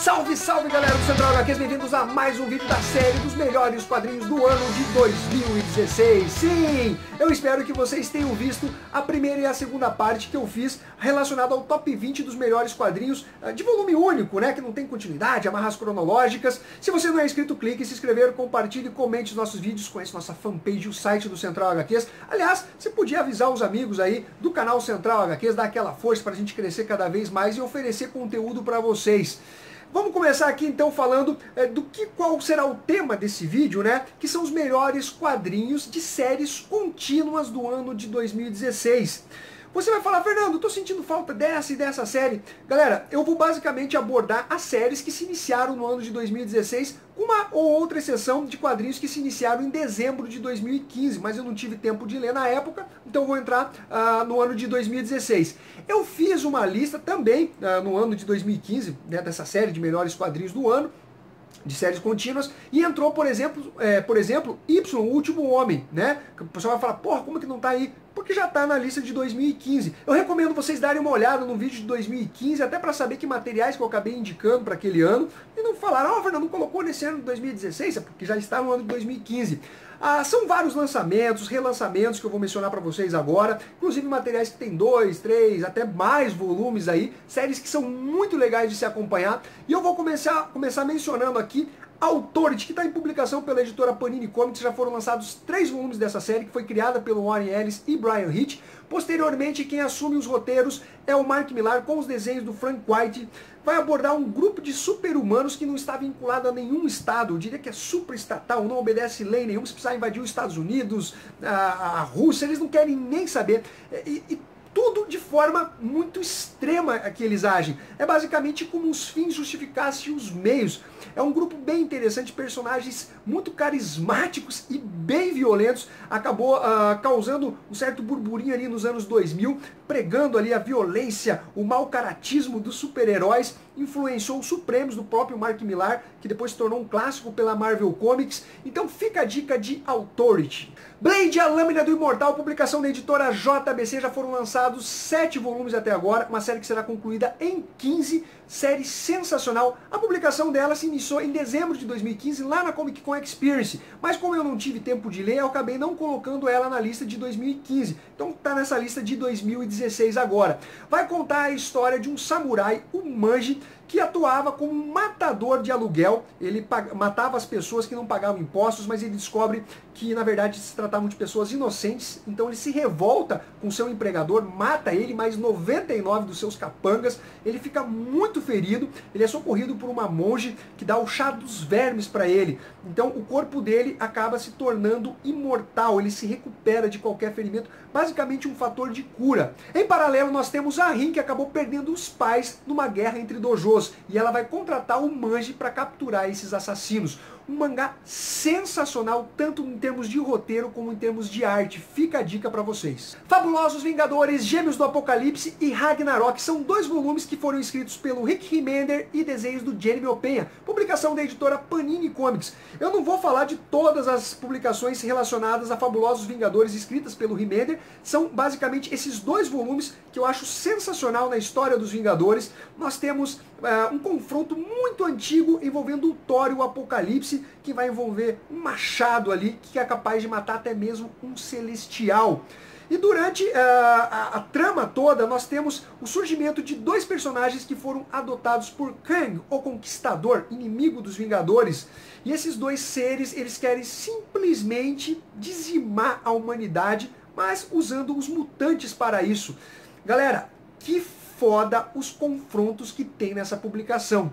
Salve, salve galera do Central HQs, bem-vindos a mais um vídeo da série dos melhores quadrinhos do ano de 2016. Sim, eu espero que vocês tenham visto a primeira e a segunda parte que eu fiz relacionado ao top 20 dos melhores quadrinhos de volume único, né, que não tem continuidade, amarras cronológicas. Se você não é inscrito, clique em se inscrever, compartilhe, comente os nossos vídeos, conheça nossa fanpage e o site do Central HQs. Aliás, você podia avisar os amigos aí do canal Central HQs, dar aquela força pra gente crescer cada vez mais e oferecer conteúdo pra vocês. Vamos começar aqui então falando qual será o tema desse vídeo, né? Que são os melhores quadrinhos de séries contínuas do ano de 2016. Você vai falar, Fernando, tô sentindo falta dessa e dessa série. Galera, eu vou basicamente abordar as séries que se iniciaram no ano de 2016, uma ou outra exceção de quadrinhos que se iniciaram em dezembro de 2015, mas eu não tive tempo de ler na época, então vou entrar no ano de 2016. Eu fiz uma lista também no ano de 2015, né, dessa série de melhores quadrinhos do ano, de séries contínuas, e entrou, por exemplo, Y, o Último Homem, né? O pessoal vai falar, porra, como que não tá aí? Porque já tá na lista de 2015. Eu recomendo vocês darem uma olhada no vídeo de 2015, até para saber que materiais que eu acabei indicando para aquele ano, e não falaram, Fernando, não colocou nesse ano de 2016, é porque já está no ano de 2015. São vários lançamentos, relançamentos que eu vou mencionar para vocês agora, inclusive materiais que tem 2, 3, até mais volumes aí, séries que são muito legais de se acompanhar, e eu vou começar mencionando aqui Authority, que está em publicação pela editora Panini Comics. Já foram lançados 3 volumes dessa série, que foi criada pelo Warren Ellis e Brian Hitch. Posteriormente, quem assume os roteiros é o Mark Millar, com os desenhos do Frank White. Vai abordar um grupo de super-humanos que não está vinculado a nenhum estado, eu diria que é super-estatal, não obedece lei nenhuma, se precisar invadir os Estados Unidos, a Rússia, eles não querem nem saber. Tudo de forma muito extrema que eles agem. É basicamente como os fins justificassem os meios. É um grupo bem interessante, personagens muito carismáticos e bem violentos. Acabou causando um certo burburinho ali nos anos 2000, pregando ali a violência, o mau caratismo dos super-heróis. Influenciou os Supremos do próprio Mark Millar, que depois se tornou um clássico pela Marvel Comics. Então fica a dica de Authority. Blade, a Lâmina do Imortal, publicação da editora JBC, já foram lançados 7 volumes até agora, uma série que será concluída em 15, série sensacional. A publicação dela se iniciou em dezembro de 2015, lá na Comic Con Experience, mas como eu não tive tempo de ler, eu acabei não colocando ela na lista de 2015, então tá nessa lista de 2016 agora. Vai contar a história de um samurai, o Manji, que atuava como um matador de aluguel. Ele matava as pessoas que não pagavam impostos, mas ele descobre que na verdade se tratavam de pessoas inocentes, então ele se revolta com seu empregador, mata ele, mais 99 dos seus capangas, ele fica muito ferido, ele é socorrido por uma monge que dá o chá dos vermes para ele, então o corpo dele acaba se tornando imortal, ele se recupera de qualquer ferimento, basicamente um fator de cura. Em paralelo nós temos a Rin, que acabou perdendo os pais numa guerra entre dojos, e ela vai contratar o Manji para capturar esses assassinos. Um mangá sensacional, tanto em termos de roteiro como em termos de arte. Fica a dica para vocês. Fabulosos Vingadores, Gêmeos do Apocalipse e Ragnarok são 2 volumes que foram escritos pelo Rick Remender e desenhos do Jeremy Opeña, publicação da editora Panini Comics. Eu não vou falar de todas as publicações relacionadas a Fabulosos Vingadores escritas pelo Remender, são basicamente esses 2 volumes que eu acho sensacional na história dos Vingadores. Nós temos um confronto muito antigo envolvendo o Thor e o Apocalipse, que vai envolver um machado ali que é capaz de matar até mesmo um celestial. E durante a trama toda nós temos o surgimento de 2 personagens que foram adotados por Kang, o Conquistador, inimigo dos Vingadores. E esses 2 seres, eles querem simplesmente dizimar a humanidade, mas usando os mutantes para isso. Galera, que foda os confrontos que tem nessa publicação.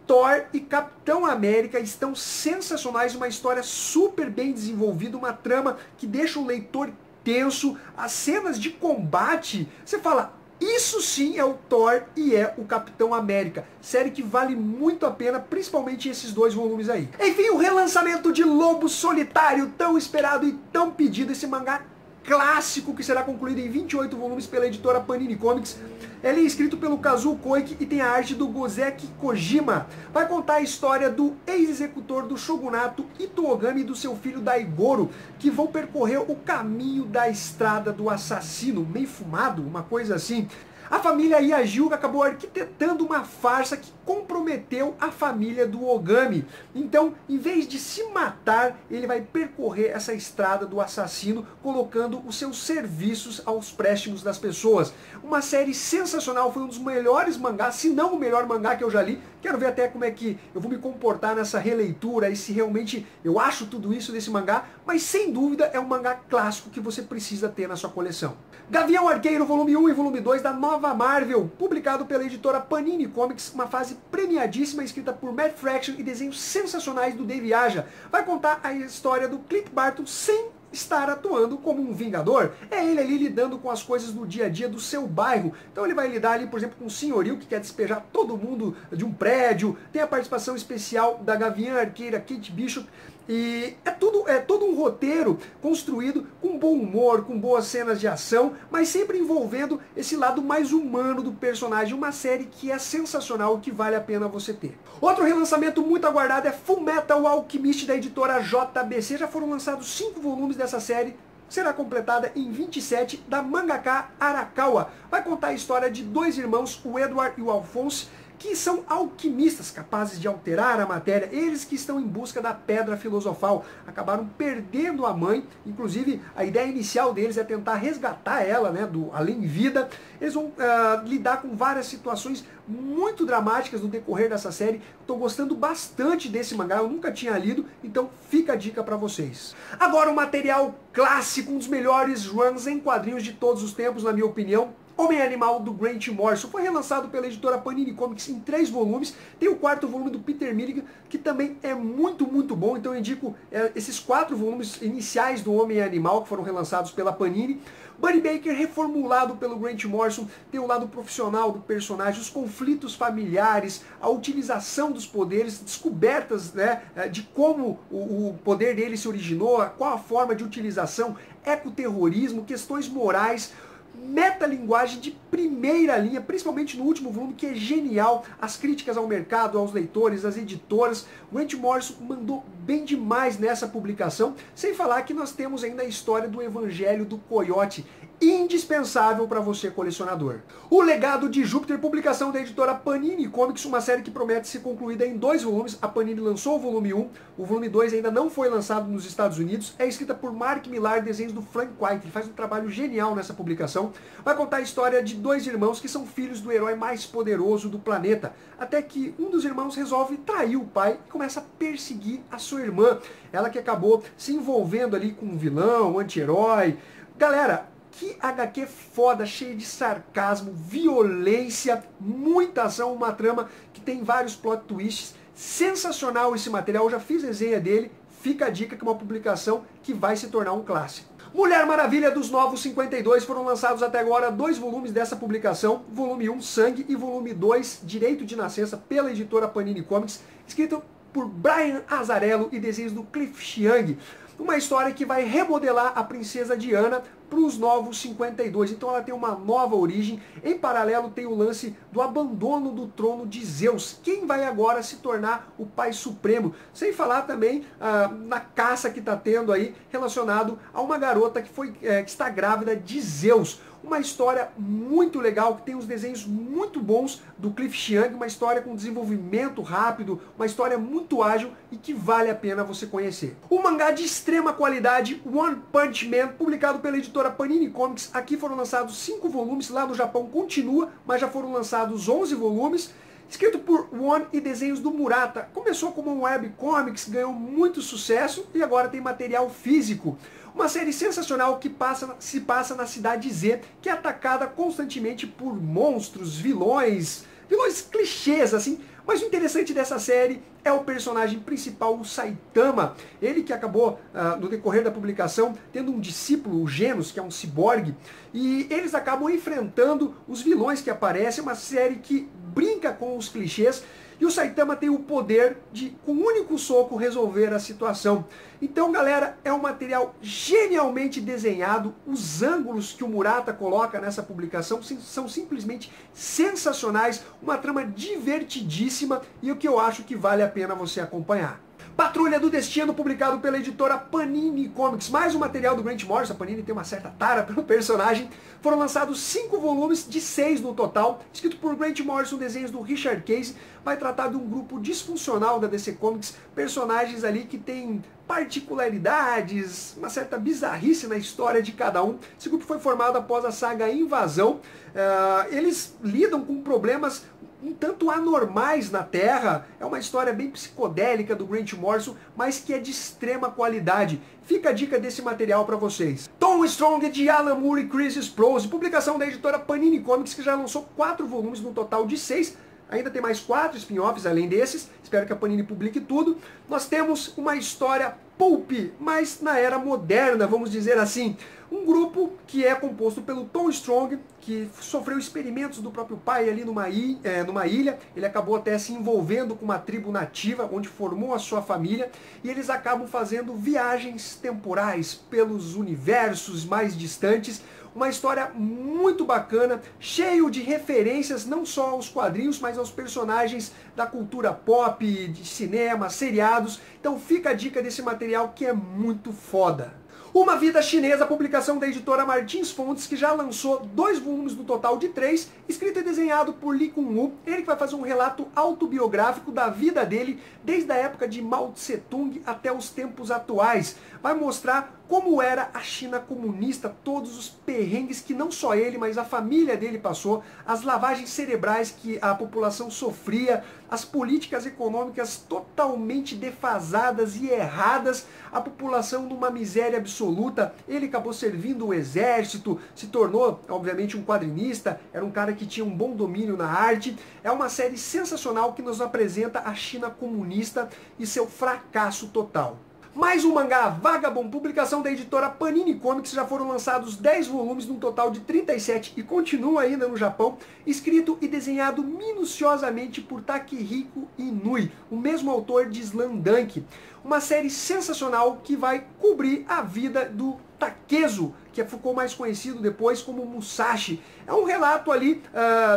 Thor e Capitão América estão sensacionais, uma história super bem desenvolvida, uma trama que deixa o leitor tenso, as cenas de combate, você fala, isso sim é o Thor e é o Capitão América. Série que vale muito a pena, principalmente esses 2 volumes aí. Enfim, o relançamento de Lobo Solitário, tão esperado e tão pedido, esse mangá clássico que será concluído em 28 volumes pela editora Panini Comics. Ele é escrito pelo Kazuo Koike e tem a arte do Gozeki Kojima. Vai contar a história do ex-executor do shogunato Itoogami e do seu filho Daigoro, que vão percorrer o caminho da estrada do assassino, meio fumado, uma coisa assim. A família Yajiuga acabou arquitetando uma farsa que comprometeu a família do Ogami. Então, em vez de se matar, ele vai percorrer essa estrada do assassino, colocando os seus serviços aos préstimos das pessoas. Uma série sensacional, foi um dos melhores mangás, se não o melhor mangá que eu já li. Quero ver até como é que eu vou me comportar nessa releitura e se realmente eu acho tudo isso desse mangá, mas sem dúvida é um mangá clássico que você precisa ter na sua coleção. Gavião Arqueiro, volume 1 e volume 2 da nova Marvel, publicado pela editora Panini Comics, uma fase premiadíssima, escrita por Matt Fraction e desenhos sensacionais do Dave Aja. Vai contar a história do Clint Barton sem estar atuando como um vingador. É ele ali lidando com as coisas do dia a dia do seu bairro. Então ele vai lidar ali, por exemplo, com um senhorio que quer despejar todo mundo de um prédio. Tem a participação especial da Gavião Arqueira Kate Bishop. E é todo um roteiro construído com bom humor, com boas cenas de ação, mas sempre envolvendo esse lado mais humano do personagem. Uma série que é sensacional e que vale a pena você ter. Outro relançamento muito aguardado é Fullmetal Alchemist da editora JBC. Já foram lançados 5 volumes dessa série. Será completada em 27 da mangaka Arakawa. Vai contar a história de 2 irmãos, o Edward e o Alphonse, que são alquimistas capazes de alterar a matéria. Eles que estão em busca da pedra filosofal. Acabaram perdendo a mãe. Inclusive, a ideia inicial deles é tentar resgatar ela, né, do além-vida. Eles vão lidar com várias situações muito dramáticas no decorrer dessa série. Estou gostando bastante desse mangá, eu nunca tinha lido, então fica a dica para vocês. Agora um material clássico, um dos melhores runs em quadrinhos de todos os tempos, na minha opinião. Homem-Animal, do Grant Morrison, foi relançado pela editora Panini Comics em 3 volumes, tem o 4º volume do Peter Milligan, que também é muito bom, então eu indico esses 4 volumes iniciais do Homem-Animal, que foram relançados pela Panini. Buddy Baker, reformulado pelo Grant Morrison, tem o lado profissional do personagem, os conflitos familiares, a utilização dos poderes, descobertas, né, de como o poder dele se originou, qual a forma de utilização, ecoterrorismo, questões morais, metalinguagem de primeira linha, principalmente no último volume, que é genial. As críticas ao mercado, aos leitores, às editoras. O Grant Morrison mandou bem demais nessa publicação, sem falar que nós temos ainda a história do Evangelho do Coiote, indispensável para você, colecionador. O Legado de Júpiter, publicação da editora Panini Comics, uma série que promete ser concluída em 2 volumes. A Panini lançou o volume 1, o volume 2 ainda não foi lançado nos Estados Unidos. É escrita por Mark Millar, desenhos do Frank White. Ele faz um trabalho genial nessa publicação. Vai contar a história de 2 irmãos que são filhos do herói mais poderoso do planeta. Até que um dos irmãos resolve trair o pai e começa a perseguir a sua irmã. Ela que acabou se envolvendo ali com um vilão, um anti-herói. Galera, que HQ foda, cheia de sarcasmo, violência, muita ação, uma trama que tem vários plot twists. Sensacional esse material, eu já fiz resenha dele. Fica a dica que é uma publicação que vai se tornar um clássico. Mulher Maravilha dos Novos 52, foram lançados até agora 2 volumes dessa publicação, volume 1, Sangue, e volume 2, Direito de Nascença, pela editora Panini Comics, escrito por Brian Azzarello e desenhos do Cliff Chiang. Uma história que vai remodelar a princesa Diana para os Novos 52. Então ela tem uma nova origem. Em paralelo tem o lance do abandono do trono de Zeus. Quem vai agora se tornar o Pai Supremo? Sem falar também na caça que está tendo aí relacionado a uma garota que está grávida de Zeus. Uma história muito legal, que tem uns desenhos muito bons do Cliff Chiang, uma história com desenvolvimento rápido, uma história muito ágil e que vale a pena você conhecer. O mangá de extrema qualidade, One Punch Man, publicado pela editora Panini Comics. Aqui foram lançados 5 volumes, lá no Japão continua, mas já foram lançados 11 volumes. Escrito por One e desenhos do Murata. Começou como um webcomics, ganhou muito sucesso e agora tem material físico. Uma série sensacional que se passa na cidade Z, que é atacada constantemente por monstros, vilões clichês, assim. Mas o interessante dessa série é o personagem principal, o Saitama. Ele que acabou, no decorrer da publicação, tendo um discípulo, o Genos, que é um ciborgue. E eles acabam enfrentando os vilões que aparecem. Uma série que brinca com os clichês. E o Saitama tem o poder de, com um único soco, resolver a situação. Então, galera, é um material genialmente desenhado. Os ângulos que o Murata coloca nessa publicação são simplesmente sensacionais. Uma trama divertidíssima e o que eu acho que vale a pena você acompanhar. Patrulha do Destino, publicado pela editora Panini Comics. Mais um material do Grant Morrison. A Panini tem uma certa tara pelo personagem. Foram lançados 5 volumes, de 6 no total. Escrito por Grant Morrison, desenhos do Richard Case. Vai tratar de um grupo disfuncional da DC Comics. Personagens ali que têm particularidades, uma certa bizarrice na história de cada um. Esse grupo foi formado após a saga Invasão. Eles lidam com problemas um tanto anormais na Terra. É uma história bem psicodélica do Grant Morrison, mas que é de extrema qualidade. Fica a dica desse material para vocês. Tom Strong, de Alan Moore e Chris Sprouse, publicação da editora Panini Comics, que já lançou 4 volumes no total de 6. Ainda tem mais 4 spin-offs além desses. Espero que a Panini publique tudo. Nós temos uma história pulp, mas na era moderna, vamos dizer assim. Um grupo que é composto pelo Tom Strong, que sofreu experimentos do próprio pai ali numa ilha. Ele acabou até se envolvendo com uma tribo nativa, onde formou a sua família. E eles acabam fazendo viagens temporais pelos universos mais distantes. Uma história muito bacana, cheio de referências não só aos quadrinhos, mas aos personagens da cultura pop, de cinema, seriados. Então fica a dica desse material que é muito foda. Uma Vida Chinesa, publicação da editora Martins Fontes, que já lançou 2 volumes no total de 3, escrito e desenhado por Lee Kun-woo. Ele que vai fazer um relato autobiográfico da vida dele, desde a época de Mao Tse-tung até os tempos atuais. Vai mostrar como era a China comunista, todos os perrengues que não só ele, mas a família dele passou, as lavagens cerebrais que a população sofria, as políticas econômicas totalmente defasadas e erradas, a população numa miséria absoluta. Ele acabou servindo o exército, se tornou, obviamente, um quadrinista, era um cara que tinha um bom domínio na arte. É uma série sensacional que nos apresenta a China comunista e seu fracasso total. Mais um mangá, Vagabond, publicação da editora Panini Comics. Já foram lançados 10 volumes, num total de 37, e continua ainda no Japão. Escrito e desenhado minuciosamente por Takehiko Inui, o mesmo autor de Slamdunk. Uma série sensacional que vai cobrir a vida do Takezo, que ficou mais conhecido depois como Musashi. É um relato ali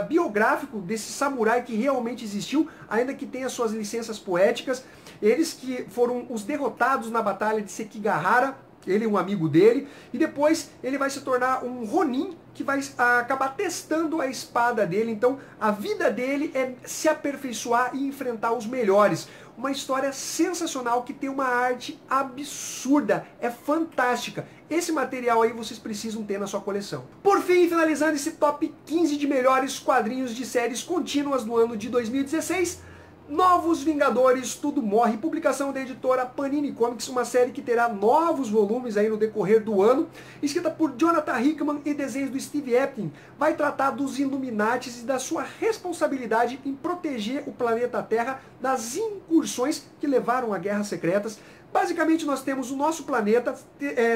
biográfico desse samurai que realmente existiu, ainda que tenha suas licenças poéticas. Eles que foram os derrotados na batalha de Sekigahara, ele e um amigo dele, e depois ele vai se tornar um Ronin, que vai acabar testando a espada dele. Então a vida dele é se aperfeiçoar e enfrentar os melhores. Uma história sensacional que tem uma arte absurda, é fantástica. Esse material aí vocês precisam ter na sua coleção. Por fim, finalizando esse top 15 de melhores quadrinhos de séries contínuas no ano de 2016, Novos Vingadores, Tudo Morre, publicação da editora Panini Comics, uma série que terá novos volumes aí no decorrer do ano, escrita por Jonathan Hickman e desenhos do Steve Epting. Vai tratar dos Illuminatis e da sua responsabilidade em proteger o planeta Terra das incursões que levaram a guerras secretas. Basicamente nós temos o nosso planeta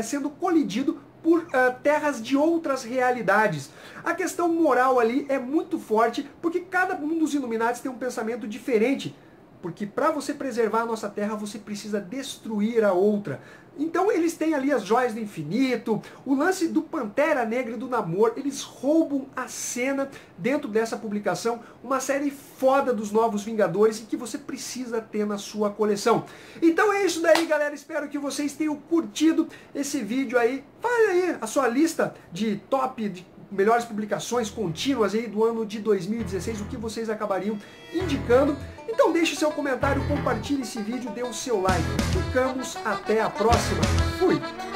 sendo colidido por terras de outras realidades. A questão moral ali é muito forte, porque cada um dos Illuminatis tem um pensamento diferente. Porque para você preservar a nossa Terra, você precisa destruir a outra. Então eles têm ali as joias do infinito, o lance do Pantera Negra e do Namor. Eles roubam a cena dentro dessa publicação. Uma série foda dos Novos Vingadores e que você precisa ter na sua coleção. Então é isso daí, galera. Espero que vocês tenham curtido esse vídeo aí. Faz aí a sua lista de top, de melhores publicações contínuas aí do ano de 2016, o que vocês acabariam indicando. Então deixe seu comentário, compartilhe esse vídeo, dê o seu like. Ficamos até a próxima. Fui!